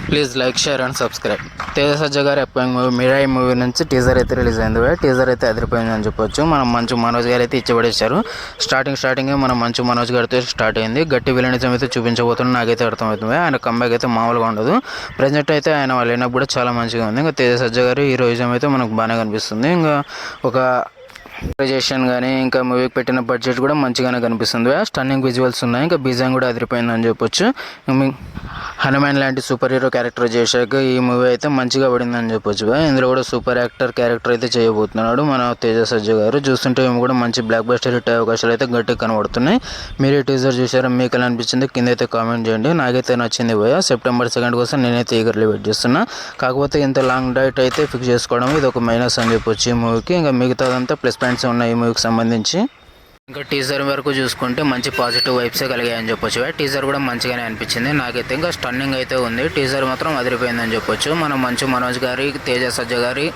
Please like, share and subscribe. Teja Sajja గారి upcoming movie Mirai movie నుంచి teaser అయితే రిలీజ్ అయింది. టీజర్ అయితే అదిరిపోయిందని చెప్పొచ్చు. మనం మంచు మనోజ్ గారు అయితే ఇచ్చిపడేశారు. స్టార్టింగ్ మనం మంచు మనోజ్ గారితో స్టార్ట్ అయింది. గట్టి విలనిజం అయితే చూపించబోతున్నా నాకైతే అర్థమవుతుంది. ఆయన కంబ్యాక్ అయితే మామూలుగా ఉండదు. ప్రజెంట్ అయితే ఆయన లైనప్ కూడా చాలా మంచిగా ఉంది. ఇంకా తేజ సజ్జా గారి హీరోయిజం అయితే మనకు బాగానే కనిపిస్తుంది. ఇంకా ఒక రిజెక్షన్ కానీ ఇంకా మూవీకి పెట్టిన బడ్జెట్ కూడా మంచిగానే కనిపిస్తుంది. స్టన్నింగ్ విజువల్స్ ఉన్నాయి. ఇంకా బీజం కూడా అదిరిపోయిందని చెప్పొచ్చు. హనుమాన్ లాంటి సూపర్ హీరో క్యారెక్టర్ చేశాక ఈ మూవీ అయితే మంచిగా పడిందని చెప్పొచ్చు. ఇందులో కూడా సూపర్ యాక్టర్ క్యారెక్టర్ అయితే చేయబోతున్నాడు మన తేజ సజ్జా గారు. చూస్తుంటే ఏమి కూడా మంచి బ్లాక్ బస్టర్ హిట్ అవకాశాలు అయితే గట్టిగా కనబడుతున్నాయి. మీరే టీజర్ చూసారా, మీకు ఎలా అనిపించింది కింద అయితే కామెంట్ చేయండి. నాకైతే నచ్చింది సెప్టెంబర్ 2 కోసం నేనైతే ఈగర్లీ వెయిట్ చేస్తున్నా. కాకపోతే ఇంత లాంగ్ డైట్ అయితే ఫిక్స్ చేసుకోవడం ఇది ఒక మైనస్ అని చెప్పొచ్చు ఈ మూవీకి. ఇంకా మిగతాదంతా ప్లస్ పాయింట్స్ ఉన్నాయి ఈ మూవీకి సంబంధించి. ఇంకా టీజర్ వరకు చూసుకుంటే మంచి పాజిటివ్ వైబ్సే కలిగాయని చెప్పొచ్చు. టీజర్ కూడా మంచిగానే అనిపించింది నాకైతే. ఇంకా స్టన్నింగ్ అయితే ఉంది. టీజర్ మాత్రం అదిరిపోయిందని చెప్పొచ్చు. మనం మంచు మనోజ్ గారి, తేజ సజ్జా గారి